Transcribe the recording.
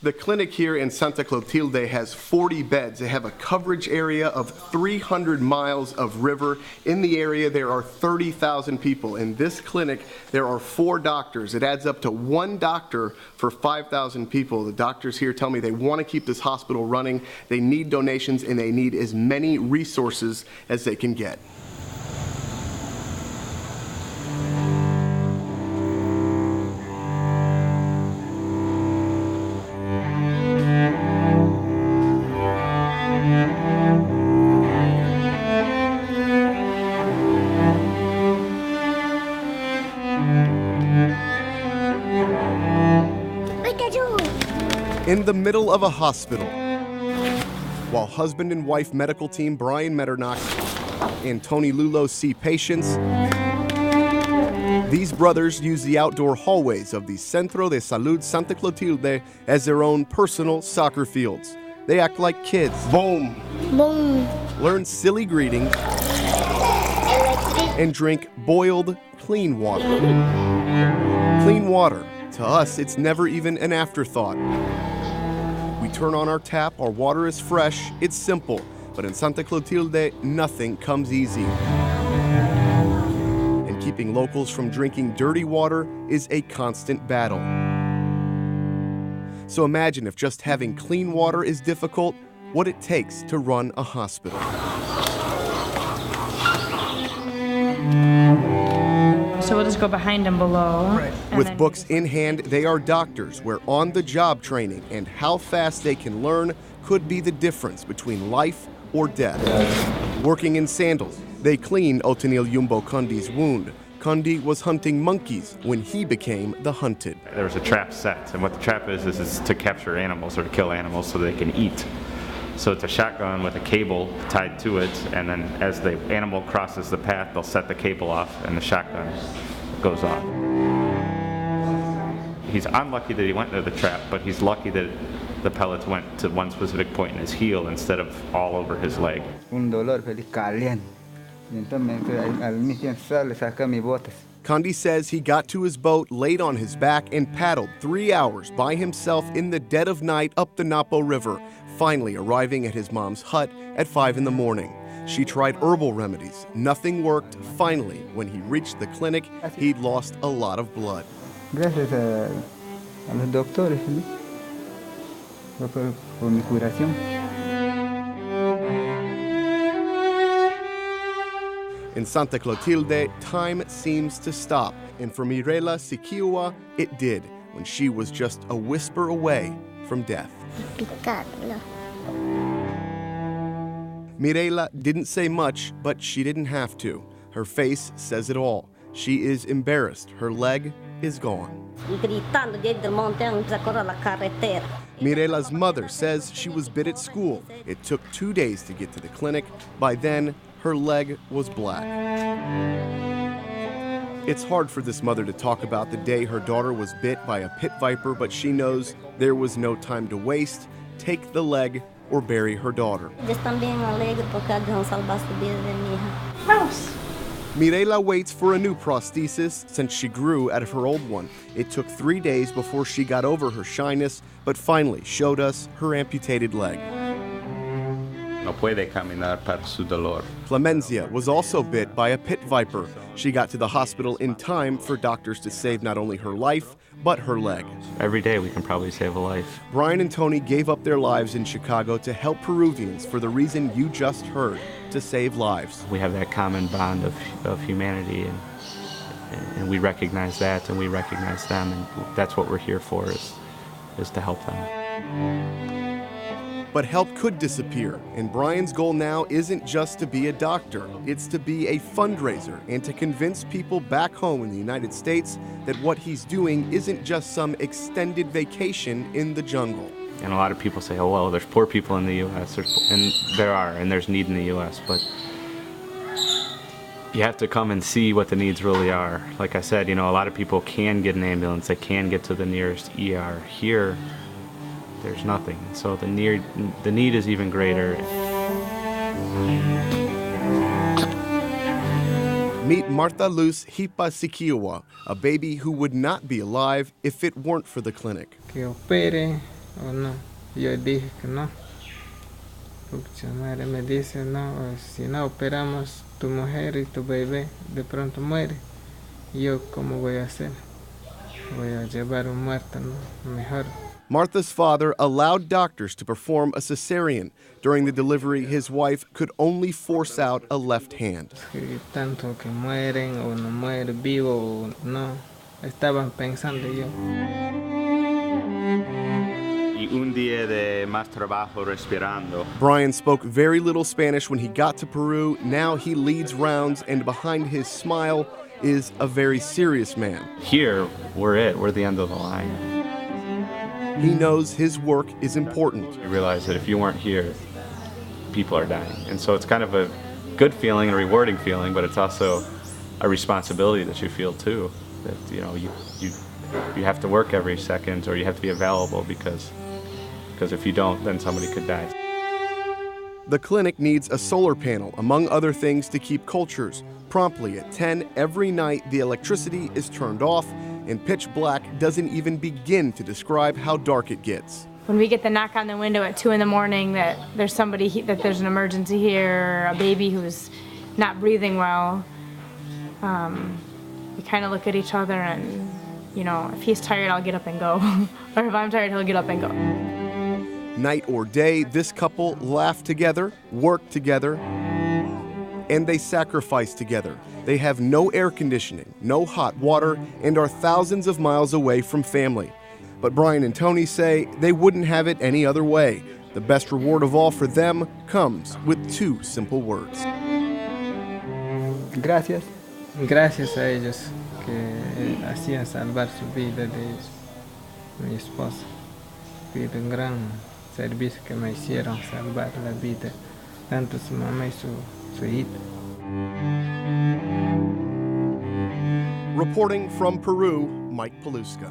The clinic here in Santa Clotilde has 40 beds. They have a coverage area of 300 miles of river. In the area, there are 30,000 people. In this clinic, there are 4 doctors. It adds up to 1 doctor for 5,000 people. The doctors here tell me they want to keep this hospital running. They need donations, and they need as many resources as they can get. In the middle of a hospital, while husband and wife medical team Brian Metternach and Tony Lulo see patients, these brothers use the outdoor hallways of the Centro de Salud Santa Clotilde as their own personal soccer fields. They act like kids. Boom. Boom. Learn silly greetings and drink boiled, clean water. Clean water. To us, it's never even an afterthought. We turn on our tap, our water is fresh, it's simple. But in Santa Clotilde, nothing comes easy. And keeping locals from drinking dirty water is a constant battle. So imagine if just having clean water is difficult, what it takes to run a hospital. So we'll just go behind them below. Right. With books in hand, they are doctors where on-the-job training and how fast they can learn could be the difference between life or death. Working in sandals, they clean Otanil Yumbo Kundi's wound. Kundi was hunting monkeys when he became the hunted. There was a trap set, and what the trap is to capture animals or to kill animals so they can eat. So it's a shotgun with a cable tied to it, and then as the animal crosses the path, they'll set the cable off and the shotgun goes off. He's unlucky that he went into the trap, but he's lucky that the pellets went to one specific point in his heel instead of all over his leg. Kundi says he got to his boat, laid on his back, and paddled 3 hours by himself in the dead of night up the Napo River, finally arriving at his mom's hut at 5 in the morning. She tried herbal remedies. Nothing worked. Finally, when he reached the clinic, he'd lost a lot of blood. Gracias a los doctores por mi curación. In Santa Clotilde, time seems to stop, and for Mirela Sikiwa, it did, when she was just a whisper away from death. Mirela didn't say much, but she didn't have to. Her face says it all. She is embarrassed. Her leg is gone. Mirela's mother says she was bit at school. It took 2 days to get to the clinic. By then, her leg was black. It's hard for this mother to talk about the day her daughter was bit by a pit viper, but she knows there was no time to waste. Take the leg or bury her daughter. Mirela waits for a new prosthesis since she grew out of her old one. It took 3 days before she got over her shyness, but finally showed us her amputated leg. No puede caminar por su dolor. Clemenzia was also bit by a pit viper. She got to the hospital in time for doctors to save not only her life, but her leg. Every day we can probably save a life. Brian and Tony gave up their lives in Chicago to help Peruvians for the reason you just heard, to save lives. We have that common bond of humanity, and we recognize that, and we recognize them, and that's what we're here for, is to help them. But help could disappear, and Brian's goal now isn't just to be a doctor, it's to be a fundraiser and to convince people back home in the United States that what he's doing isn't just some extended vacation in the jungle. And a lot of people say, oh, well, there's poor people in the U.S., and there are, and there's need in the U.S., but you have to come and see what the needs really are. Like I said, a lot of people can get an ambulance, they can get to the nearest ER. Here, there's nothing. So the need is even greater. Meet Martha Luz Hipa Sikiwa, a baby who would not be alive if it weren't for the clinic. Que opere o no. Yo dije que no. Porque la madre me dice, no, si no operamos tu mujer y tu bebé, de pronto muere. Y yo, ¿cómo voy a hacer? Voy a llevar un muerto, ¿no? Mejor. Martha's father allowed doctors to perform a cesarean. During the delivery, his wife could only force out a left hand. Si tanto que mueren o no muere, vivo o no, estaban pensando yo. Y un día de más trabajo respirando. Brian spoke very little Spanish when he got to Peru. Now he leads rounds, and behind his smile is a very serious man. Here, we're the end of the line. He knows his work is important. You realize that if you weren't here, people are dying. And so it's kind of a good feeling and a rewarding feeling, but it's also a responsibility that you feel too. That, you know, you have to work every second, or you have to be available, because if you don't, then somebody could die. The clinic needs a solar panel, among other things, to keep cultures. Promptly at 10 every night, the electricity is turned off, and pitch black doesn't even begin to describe how dark it gets. When we get the knock on the window at 2 in the morning that there's somebody, that there's an emergency here, a baby who's not breathing well, we kind of look at each other and, you know, if he's tired, I'll get up and go. Or if I'm tired, he'll get up and go. Night or day, this couple laugh together, work together, and they sacrifice together. They have no air conditioning, no hot water, and are thousands of miles away from family. But Brian and Tony say they wouldn't have it any other way. The best reward of all for them comes with 2 simple words. Gracias. Gracias a ellos que hacían salvar su vida de ellos. Mi esposa. Pido un gran servicio que me hicieron salvar la vida, tanto su mamá y su hija. Reporting from Peru, Mike Paluska.